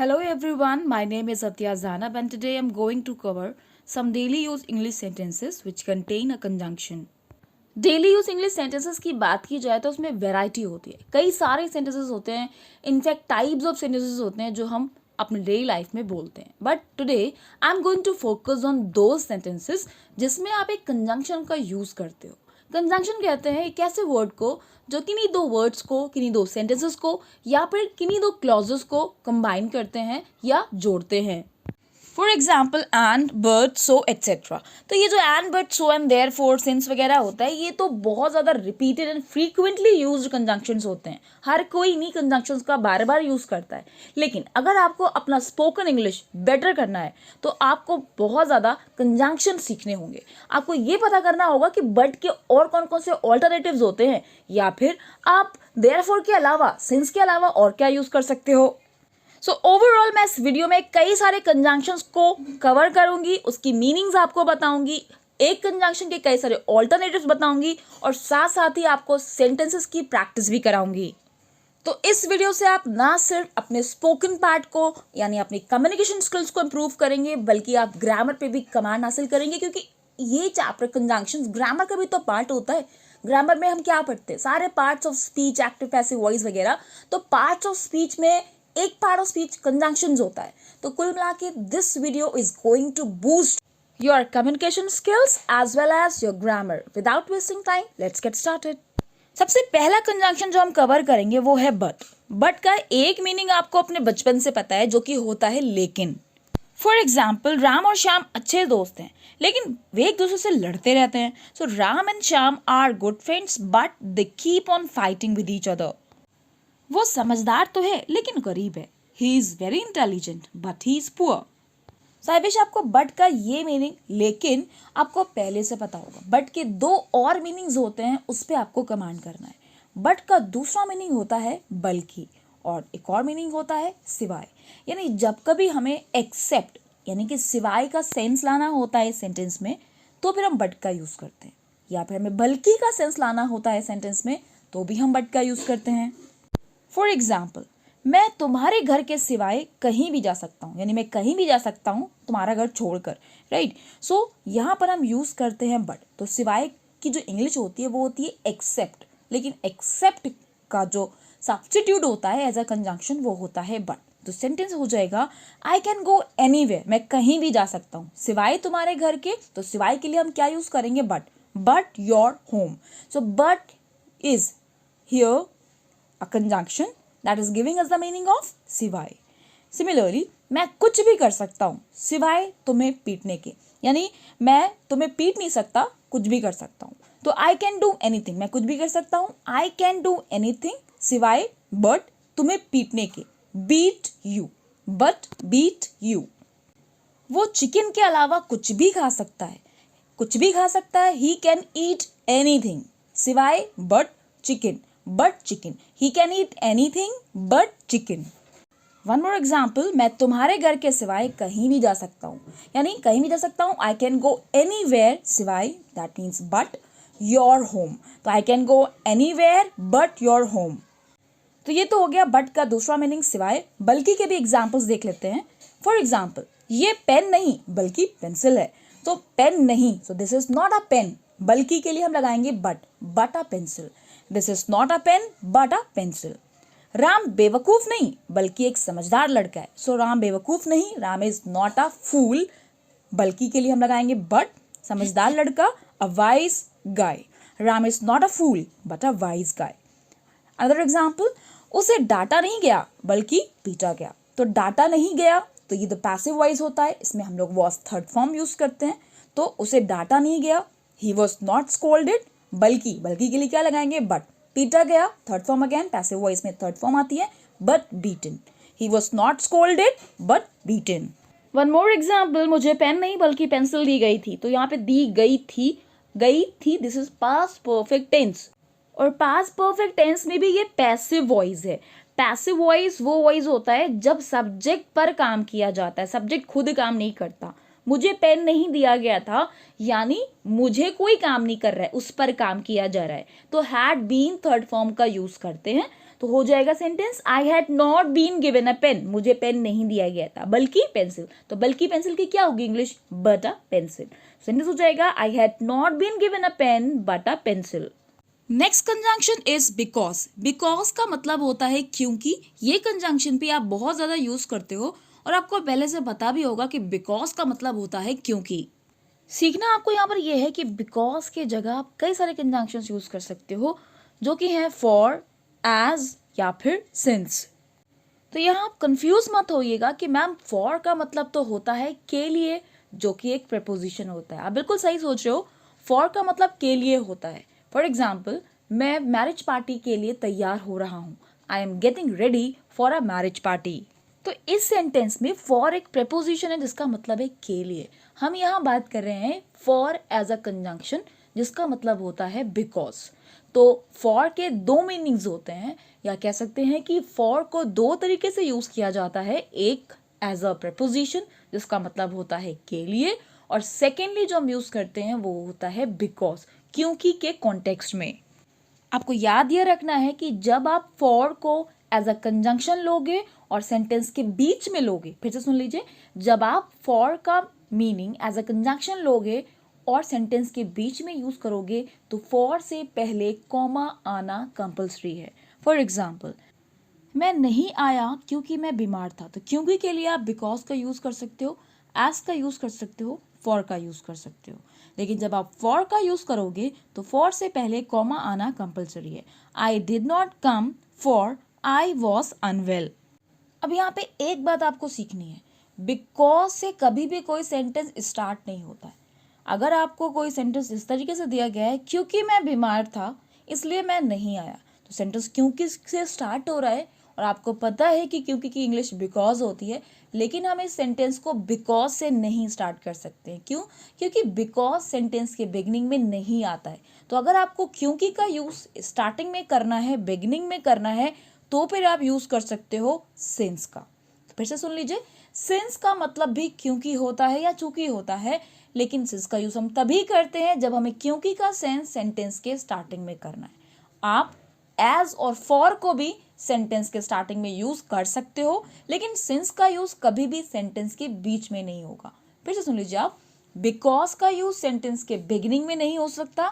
Hello everyone, my name is Satya Zanab and today I'm going to cover some daily use English sentences which contain a conjunction. Daily use English sentences की बात की जाए तो उसमें variety होती है, कई सारे सेंटेंसेस होते हैं, इनफैक्ट टाइप्स ऑफ सेंटेंसेस होते हैं जो हम अपने डेली लाइफ में बोलते हैं. But today I am going to focus on those sentences जिसमें आप एक कंजंक्शन का यूज करते हो. कंजंक्शन कहते हैं एक ऐसे वर्ड को जो किन्हीं दो वर्ड्स को, किन्हीं दो सेंटेंसेस को या फिर किन्हीं दो क्लॉजेस को कंबाइन करते हैं या जोड़ते हैं. For example and, but, so etcetera. तो ये जो and, but, so and therefore, since वगैरह होता है, ये तो बहुत ज़्यादा repeated and frequently used conjunctions होते हैं. हर कोई इन्हीं कंजंक्शंस का बार बार यूज़ करता है. लेकिन अगर आपको अपना स्पोकन इंग्लिश बेटर करना है तो आपको बहुत ज़्यादा कंजंक्शन सीखने होंगे. आपको ये पता करना होगा कि बट के और कौन कौन से ऑल्टरनेटिव्स होते हैं, या फिर आप देयरफॉर के अलावा, सिंस के अलावा और क्या यूज़ कर सकते हो. सो ओवरऑल मैं इस वीडियो में कई सारे कंजंक्शंस को कवर करूंगी, उसकी मीनिंग्स आपको बताऊंगी, एक कंजंक्शन के कई सारे ऑल्टरनेटिव्स बताऊंगी और साथ साथ ही आपको सेंटेंसेस की प्रैक्टिस भी कराऊंगी. तो इस वीडियो से आप ना सिर्फ अपने स्पोकन पार्ट को यानी अपनी कम्युनिकेशन स्किल्स को इम्प्रूव करेंगे, बल्कि आप ग्रामर पे भी कमांड हासिल करेंगे, क्योंकि ये चैप्टर कंजंक्शंस ग्रामर का भी तो पार्ट होता है. ग्रामर में हम क्या पढ़ते हैं? सारे parts of speech, active, passive voice वगैरह. तो पार्ट्स ऑफ स्पीच में एक पार्ट ऑफ स्पीच कंजंक्शंस होता है. तो कुल मिला के this video is going to boost your communication skills as well as your grammar. Without wasting time, let's get started. सबसे पहला कंजंक्शन जो हम कवर करेंगे वो है बट. बट का एक मीनिंग आपको अपने बचपन से पता है, जो कि होता है लेकिन. फॉर एग्जाम्पल, राम और श्याम अच्छे दोस्त हैं लेकिन वे एक दूसरे से लड़ते रहते हैं. So Ram and Shyam are good friends but they keep on fighting with each other. वो समझदार तो है लेकिन गरीब है. He is very intelligent but he is poor. साहिबिश, आपको बट का ये मीनिंग लेकिन आपको पहले से पता होगा. बट के दो और मीनिंग्स होते हैं, उस पर आपको कमांड करना है. बट का दूसरा मीनिंग होता है बल्कि, और एक और मीनिंग होता है सिवाय. यानी जब कभी हमें एक्सेप्ट यानी कि सिवाय का सेंस लाना होता है सेंटेंस में, तो फिर हम बट का यूज करते हैं. या फिर हमें बल्कि का सेंस लाना होता है सेंटेंस में, तो भी हम बट का यूज करते हैं. फॉर एग्जाम्पल, मैं तुम्हारे घर के सिवाय कहीं भी जा सकता हूँ, यानी मैं कहीं भी जा सकता हूँ तुम्हारा घर छोड़कर. राइट. सो यहाँ पर हम यूज़ करते हैं बट. तो सिवाय की जो इंग्लिश होती है वो होती है एक्सेप्ट, लेकिन एक्सेप्ट का जो सब्स्टिट्यूट होता है एज अ कंजंक्शन वो होता है बट. तो सेंटेंस हो जाएगा आई कैन गो एनीवेयर. मैं कहीं भी जा सकता हूँ सिवाय तुम्हारे घर के. तो सिवाय के लिए हम क्या यूज़ करेंगे? But. But your home. So but is here a conjunction that is giving us the meaning of सिवाय. Similarly, मैं कुछ भी कर सकता हूँ सिवाय तुम्हें पीटने के. यानी मैं तुम्हें पीट नहीं सकता, कुछ भी कर सकता हूँ. तो I can do anything, मैं कुछ भी कर सकता हूँ. I can do anything सिवाय but तुम्हें पीटने के. Beat you, but beat you. वो चिकन के अलावा कुछ भी खा सकता है. कुछ भी खा सकता है. He can eat anything सिवाय but chicken. But chicken. He can eat anything but chicken. One more example, मैं तुम्हारे घर के सिवाय कहीं भी जा सकता हूँ. यानी कहीं भी जा सकता हूँ. I can go anywhere सिवाय, that means but your home. तो I can go anywhere but your home. तो ये तो हो गया बट का दूसरा मीनिंग सिवाय. बल्कि के भी एग्जाम्पल्स देख लेते हैं. फॉर एग्जाम्पल, ये पेन नहीं बल्कि पेंसिल है. तो पेन नहीं, so this is not a pen. बल्कि के लिए हम लगाएंगे but a pencil. This is not a pen but a pencil. Ram बेवकूफ नहीं बल्कि एक समझदार लड़का है. सो राम बेवकूफ नहीं, Ram is not a fool. बल्कि के लिए हम लगाएंगे बट. समझदार लड़का, a wise guy. Ram is not a fool but a wise guy. Other example, उसे डांटा नहीं गया बल्कि पीटा गया. तो डांटा नहीं गया, तो ये तो पैसिव वॉइस होता है, इसमें हम लोग वॉज थर्ड फॉर्म यूज करते हैं. तो उसे डांटा नहीं गया. He was not scolded. बल्कि के लिए क्या लगाएंगे? बट. पीटा गया, third form again, passive voice में थर्ड फॉर्म आती है, but beaten. He was not scolded but beaten. One more example, मुझे पेन नहीं बल्कि पेंसिल दी गई थी. तो यहाँ पे दी गई थी, this is past perfect tense. और पास्ट परफेक्ट टेंस में भी ये पैसिव वॉइस है. पैसिव वॉइस वो वॉइस होता है जब सब्जेक्ट पर काम किया जाता है, सब्जेक्ट खुद काम नहीं करता. मुझे पेन नहीं दिया गया था यानी मुझे कोई काम नहीं कर रहा है, उस पर काम किया जा रहा है. तो हैड बीन थर्ड फॉर्म का यूज करते हैं. तो हो जाएगा sentence I had not been given a pen, मुझे पेन नहीं दिया गया था बल्कि पेंसिल। तो बल्कि पेंसिल की क्या होगी English? But a pencil. Sentence हो जाएगा I had not been given a pen but a pencil. Next conjunction is because. Because का मतलब होता है क्योंकि। ये कंजंक्शन भी आप बहुत ज्यादा यूज करते हो और आपको पहले से पता भी होगा कि बिकॉज का मतलब होता है क्योंकि। सीखना आपको यहाँ पर यह है कि बिकॉज के जगह आप कई सारे कंजंक्शंस यूज कर सकते हो जो कि हैं फॉर, एज या फिर सिंस। तो यहाँ आप कंफ्यूज मत होइएगा कि मैम फॉर का मतलब तो होता है के लिए, जो कि एक प्रेपोजिशन होता है। आप बिल्कुल सही सोच रहे हो, फॉर का मतलब के लिए होता है। फॉर एग्जाम्पल, मैं मैरिज पार्टी के लिए तैयार हो रहा हूँ, I am getting ready for a marriage party. तो इस सेंटेंस में फॉर एक प्रेपोजिशन है जिसका मतलब है के लिए। हम यहाँ बात कर रहे हैं फॉर एज अ कंजंक्शन जिसका मतलब होता है बिकॉज। तो फॉर के दो मीनिंग्स होते हैं, या कह सकते हैं कि फॉर को दो तरीके से यूज किया जाता है। एक एज अ प्रेपोजिशन जिसका मतलब होता है के लिए, और सेकेंडली जो हम यूज करते हैं वो होता है बिकॉज, क्योंकि के कॉन्टेक्स्ट में। आपको याद ये रखना है कि जब आप फॉर को एज अ कंजंक्शन लोगे और सेंटेंस के बीच में लोगे, फिर से सुन लीजिए, जब आप फॉर का मीनिंग एज अ कंजंक्शन लोगे और सेंटेंस के बीच में यूज करोगे तो फॉर से पहले कॉमा आना कंपल्सरी है। फॉर एग्जाम्पल, मैं नहीं आया क्योंकि मैं बीमार था। तो क्योंकि के लिए आप बिकॉज का यूज कर सकते हो, एज का यूज कर सकते हो, फॉर का यूज कर सकते हो। लेकिन जब आप फॉर का यूज करोगे तो फॉर से पहले कॉमा आना कंपल्सरी है। I did not come for I was unwell. अब यहाँ पे एक बात आपको सीखनी है, बिकॉज से कभी भी कोई सेंटेंस स्टार्ट नहीं होता है। अगर आपको कोई सेंटेंस इस तरीके से दिया गया है, क्योंकि मैं बीमार था इसलिए मैं नहीं आया, तो सेंटेंस क्योंकि से स्टार्ट हो रहा है और आपको पता है कि क्योंकि की इंग्लिश बिकॉज होती है, लेकिन हम इस सेंटेंस को बिकॉज से नहीं स्टार्ट कर सकते हैं। क्यों? क्योंकि बिकॉज सेंटेंस के बिगनिंग में नहीं आता है। तो अगर आपको क्योंकि का यूज स्टार्टिंग में करना है, बिगनिंग में करना है, तो फिर आप यूज कर सकते हो सिंस का। तो फिर से सुन लीजिए, सिंस का मतलब भी क्योंकि होता है या चूंकि होता है, लेकिन सिंस का यूज हम तभी करते हैं जब हमें क्योंकि का सेंस सेंटेंस के स्टार्टिंग में करना है। आप एज और फॉर को भी सेंटेंस के स्टार्टिंग में यूज कर सकते हो, लेकिन सिंस का यूज कभी भी सेंटेंस के बीच में नहीं होगा। फिर से सुन लीजिए आप, बिकॉज का यूज सेंटेंस के बिगिनिंग में नहीं हो सकता,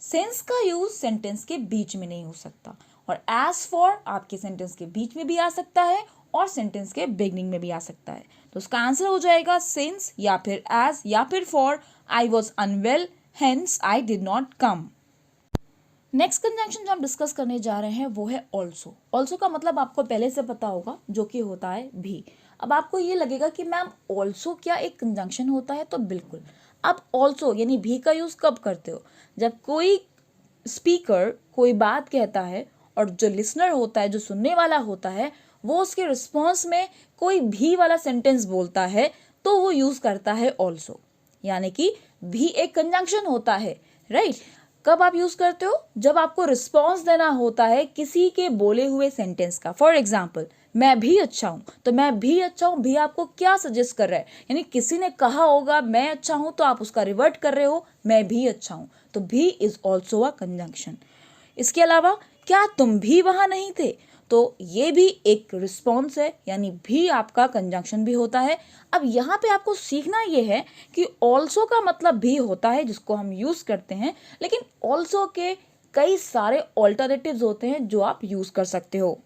सिंस का यूज सेंटेंस के बीच में नहीं हो सकता, और एज फॉर आपके सेंटेंस के बीच में भी आ सकता है और सेंटेंस के बिगनिंग में भी आ सकता है। तो उसका आंसर हो जाएगा सिंस या फिर एज या फिर for. I was unwell hence I did not come. Next conjunction जो हम डिस्कस करने जा रहे हैं वो है ऑल्सो। ऑल्सो का मतलब आपको पहले से पता होगा, जो कि होता है भी। अब आपको ये लगेगा कि मैम ऑल्सो क्या एक कंजंक्शन होता है? तो बिल्कुल। अब ऑल्सो यानी भी का यूज कब करते हो? जब कोई स्पीकर कोई बात कहता है और जो लिसनर होता है, जो सुनने वाला होता है, वो उसके रिस्पॉन्स में कोई भी वाला सेंटेंस बोलता है तो वो यूज करता है ऑल्सो। यानी कि भी एक कंजंक्शन होता है, राइट? कब आप यूज करते हो? जब आपको रिस्पॉन्स देना होता है किसी के बोले हुए सेंटेंस का। फॉर एग्जाम्पल, मैं भी अच्छा हूं, तो मैं भी अच्छा हूं भी आपको क्या सजेस्ट कर रहा है? यानी किसी ने कहा होगा मैं अच्छा हूं तो आप उसका रिवर्ट कर रहे हो, मैं भी अच्छा हूं। तो भी इज ऑल्सो अ कंजंक्शन। इसके अलावा, क्या तुम भी वहां नहीं थे? तो ये भी एक रिस्पॉन्स है, यानी भी आपका कंजंक्शन भी होता है। अब यहाँ पे आपको सीखना ये है कि ऑल्सो का मतलब भी होता है जिसको हम यूज करते हैं, लेकिन ऑल्सो के कई सारे ऑल्टरनेटिव्स होते हैं जो आप यूज कर सकते हो,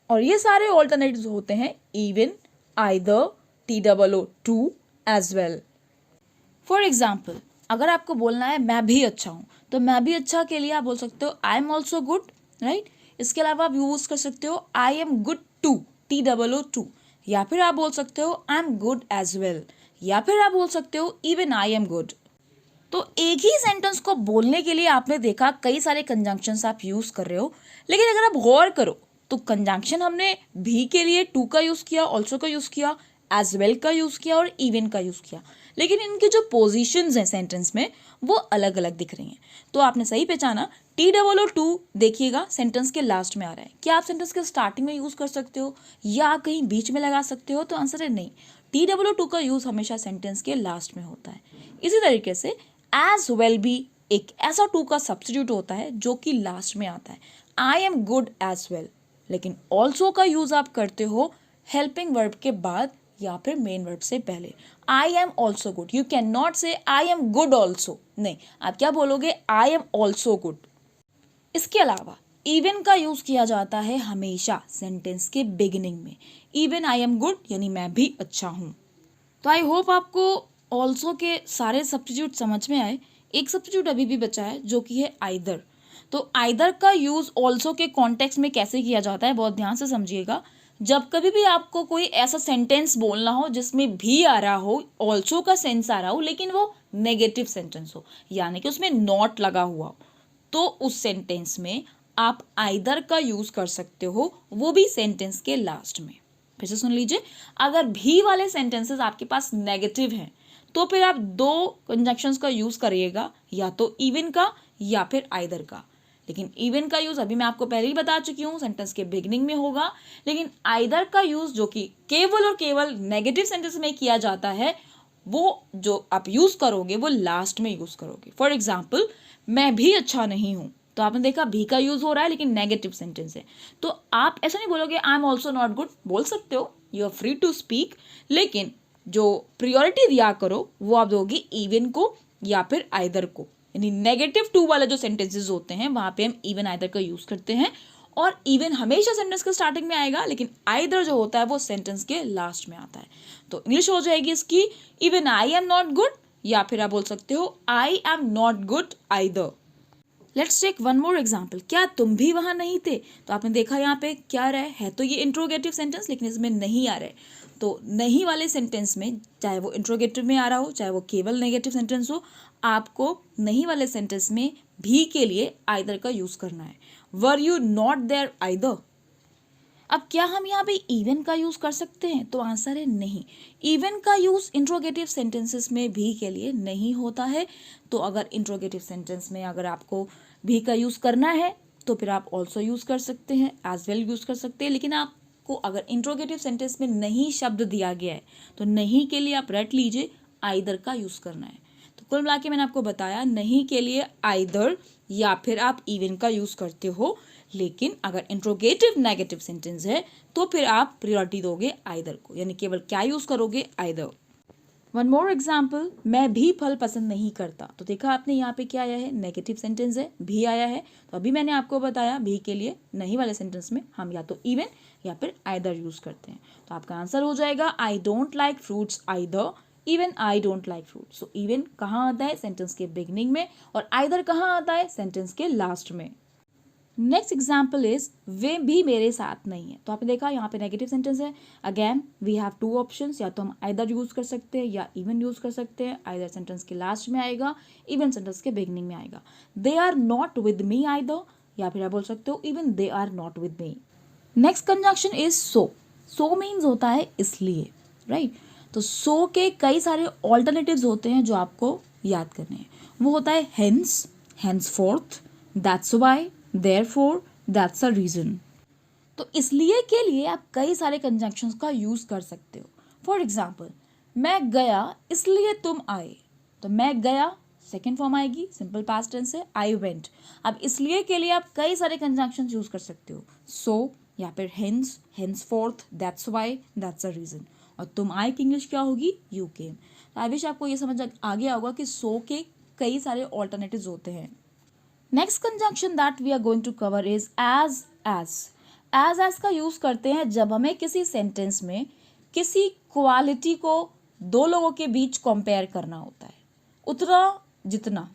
और ये सारे ऑल्टरनेटिव्स होते हैं even, either, TOO as well. For example, अगर आपको बोलना है मैं भी अच्छा हूं, तो मैं भी अच्छा के लिए आप बोल सकते हो I am also good, right? इसके अलावा आप यूज कर सकते हो I am good too, TOO, या फिर आप बोल सकते हो I am good as well, या फिर आप बोल सकते हो इवन आई एम गुड। तो एक ही सेंटेंस को बोलने के लिए आपने देखा कई सारे कंजंक्शंस आप यूज कर रहे हो, लेकिन अगर आप गौर करो तो कंजंक्शन हमने भी के लिए टू का यूज किया, ऑल्सो का यूज किया, एज वेल का यूज किया और इवन का यूज किया, लेकिन इनकी जो पोजीशंस हैं सेंटेंस में वो अलग अलग दिख रही हैं। तो आपने सही पहचाना, TOO देखिएगा सेंटेंस के लास्ट में आ रहा है। क्या आप सेंटेंस के स्टार्टिंग में यूज कर सकते हो या कहीं बीच में लगा सकते हो? तो आंसर है नहीं, TOO का यूज हमेशा सेंटेंस के लास्ट में होता है। इसी तरीके से एज वेल भी एक ऐसा टू का सब्स्टिट्यूट होता है जो कि लास्ट में आता है। I am good as well, लेकिन ऑल्सो का यूज आप करते हो हेल्पिंग वर्ब के बाद या फिर मेन वर्ब से पहले। आई am also good, you can not से आई एम गुड ऑल्सो, नहीं, आप क्या बोलोगे, आई एम ऑल्सो गुड। इसके अलावा इवन का यूज किया जाता है हमेशा सेंटेंस के बिगिनिंग में। इवन आई एम गुड यानी मैं भी अच्छा हूं। तो आई होप आपको ऑल्सो के सारे सब्स्टिट्यूट समझ में आए। एक सब्स्टिट्यूट अभी भी बचा है जो कि है आइदर। तो आइदर का यूज ऑल्सो के कॉन्टेक्स्ट में कैसे किया जाता है, बहुत ध्यान से समझिएगा। जब कभी भी आपको कोई ऐसा सेंटेंस बोलना हो जिसमें भी आ रहा हो, ऑल्सो का सेंस आ रहा हो, लेकिन वो नेगेटिव सेंटेंस हो, यानी कि उसमें नॉट लगा हुआ हो, तो उस सेंटेंस में आप आइदर का यूज कर सकते हो, वो भी सेंटेंस के लास्ट में। फिर से सुन लीजिए, अगर भी वाले सेंटेंसेस आपके पास नेगेटिव हैं तो फिर आप दो कंजंक्शंस का यूज करिएगा, या तो इवन का या फिर आइदर का। लेकिन इवन का यूज अभी मैं आपको पहले ही बता चुकी हूँ, सेंटेंस के बिगिनिंग में होगा। लेकिन आइदर का यूज जो कि केवल और केवल नेगेटिव सेंटेंस में किया जाता है, वो जो आप यूज करोगे वो लास्ट में यूज करोगे। फॉर एग्जाम्पल, मैं भी अच्छा नहीं हूं, तो आपने देखा भी का यूज हो रहा है लेकिन नेगेटिव सेंटेंस है, तो आप ऐसा नहीं बोलोगे I am also not good, बोल सकते हो, you are free to speak, लेकिन जो प्रियोरिटी दिया करो वो आप दोगे इवन को या फिर आइदर को। यानी नेगेटिव टू वाले जो सेंटेंसेस होते हैं वहां पे हम इवन आइदर का यूज करते हैं, और इवन हमेशा सेंटेंस के स्टार्टिंग में आएगा, लेकिन आइदर जो होता है वो सेंटेंस के लास्ट में आता है। तो इंग्लिश हो जाएगी इसकी even I am not good, या फिर आप बोल सकते हो I am not good either. Let's take one more example, क्या तुम भी वहां नहीं थे? तो आपने देखा यहाँ पे क्या रहा है तो ये इंट्रोगेटिव सेंटेंस, लेकिन इसमें नहीं आ रहा है। तो नहीं वाले सेंटेंस में, चाहे वो इंट्रोगेटिव में आ रहा हो, चाहे वो केवल नेगेटिव सेंटेंस हो, आपको नहीं वाले सेंटेंस में भी के लिए आइदर का यूज करना है। Were you not there either. अब क्या हम यहाँ पे इवन का यूज कर सकते हैं? तो आंसर है नहीं। इवन का यूज इंट्रोगेटिव सेंटेंसेस में भी के लिए नहीं होता है। तो अगर इंट्रोगेटिव सेंटेंस में अगर आपको भी का यूज करना है तो फिर आप ऑल्सो यूज कर सकते हैं, एज वेल यूज कर सकते हैं। लेकिन आपको अगर इंट्रोगेटिव सेंटेंस में नहीं शब्द दिया गया है तो नहीं के लिए आप रट लीजिए, आइदर का यूज करना है। तो कुल मिला के मैंने आपको बताया, नहीं के लिए आइदर या फिर आप इवन का यूज करते हो, लेकिन अगर इंट्रोगेटिव नेगेटिव सेंटेंस है तो फिर आप प्रायोरिटी दोगे आइदर को, यानी केवल क्या यूज करोगे, आइदर। वन मोर एग्जाम्पल, मैं भी फल पसंद नहीं करता। तो देखा आपने यहाँ पे क्या आया है, नेगेटिव सेंटेंस है, भी आया है। तो अभी मैंने आपको बताया भी के लिए नहीं वाले सेंटेंस में हम या तो इवन या फिर आइदर यूज करते हैं। तो आपका आंसर हो जाएगा I don't like fruits either, even I don't like fruit. So even कहाँ आता है, सेंटेंस के बिगिनिंग में, और आइदर कहाँ आता है, सेंटेंस के लास्ट में। नेक्स्ट एग्जाम्पल इज वे भी मेरे साथ नहीं है। तो आपने देखा यहाँ पे नेगेटिव सेंटेंस है। Again we have two options, या तो हम आइदर यूज कर सकते हैं या इवन यूज कर सकते हैं। आइदर सेंटेंस के लास्ट में आएगा, इवन सेंटेंस के बिगिनिंग में आएगा। They are not with me either, या फिर आप बोल सकते हो even they are not with me. Next conjunction is so. So means होता है इसलिए, राइट। तो सो के कई सारे ऑल्टरनेटिव्स होते हैं जो आपको याद करने हैं। वो होता है hence, henceforth, that's why, therefore, that's a reason। तो इसलिए के लिए आप कई सारे कंजंक्शंस का यूज कर सकते हो। फॉर एग्जाम्पल, मैं गया इसलिए तुम आए। तो मैं गया सेकेंड फॉर्म आएगी, सिंपल पास्ट टेंस है, आई वेंट। अब इसलिए के लिए आप कई सारे कंजंक्शंस यूज कर सकते हो, सो या फिर hence, henceforth, that's why, that's a reason. और तुम आए की इंग्लिश क्या होगी, यू केम। तो आई विश आपको ये समझ आ गया होगा कि सो के कई सारे ऑल्टरनेटिव्स होते हैं। Next conjunction that we are going to cover is as as. As का यूज करते हैं जब हमें किसी सेंटेंस में किसी क्वालिटी को दो लोगों के बीच कंपेयर करना होता है। उतना जितना,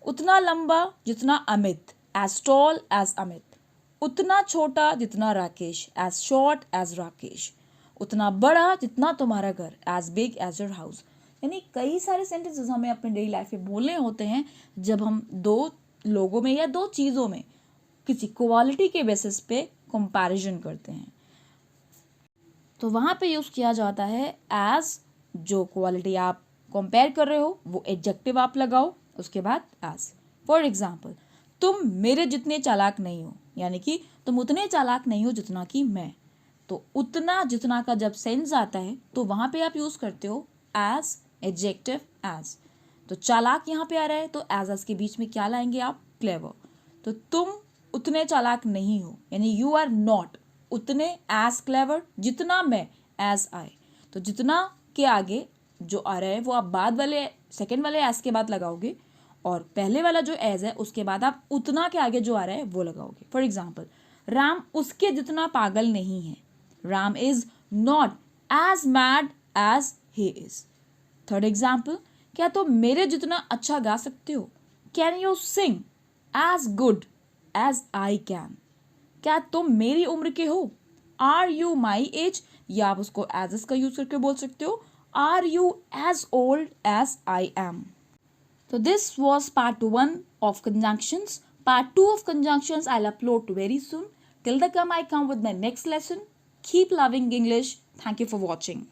उतना लंबा जितना Amit, as tall as Amit. उतना छोटा जितना Rakesh, as short as Rakesh. उतना बड़ा जितना तुम्हारा घर, as big as your house. यानी कई सारे सेंटेंसेस हमें अपने डेली लाइफ में बोलने होते हैं जब हम दो लोगों में या दो चीज़ों में किसी क्वालिटी के बेसिस पे कंपैरिजन करते हैं। तो वहाँ पे यूज़ किया जाता है एज। जो क्वालिटी आप कंपेयर कर रहे हो वो एडजेक्टिव आप लगाओ, उसके बाद एज। फॉर एग्जाम्पल, तुम मेरे जितने चालाक नहीं हो, यानी कि तुम उतने चालाक नहीं हो जितना कि मैं। तो उतना जितना का जब सेंस आता है तो वहाँ पे आप यूज़ करते हो एज, एडजेक्टिव एज। तो चालाक यहाँ पे आ रहा है तो एज के बीच में क्या लाएंगे आप, क्लेवर। तो तुम उतने चालाक नहीं हो, यानी यू आर नॉट उतने एज क्लेवर जितना मैं, एज आई। तो जितना के आगे जो आ रहा है वो आप बाद वाले सेकेंड वाले एज के बाद लगाओगे, और पहले वाला जो एज है उसके बाद आप उतना के आगे जो आ रहा है वो लगाओगे। फॉर एग्जाम्पल, राम उसके जितना पागल नहीं है। Ram is not as mad as he is. Third example, क्या तुम मेरे जितना अच्छा गा सकते हो? Can you sing as good as I can? क्या तुम मेरी उम्र के हो? आर यू माई एज, या आप उसको एज का यूज करके बोल सकते हो, are you as old as I am? So this was part 1 of conjunctions. Part 2 of conjunctions I'll upload very soon. Till the come I come with my next lesson. Keep loving English. Thank you for watching.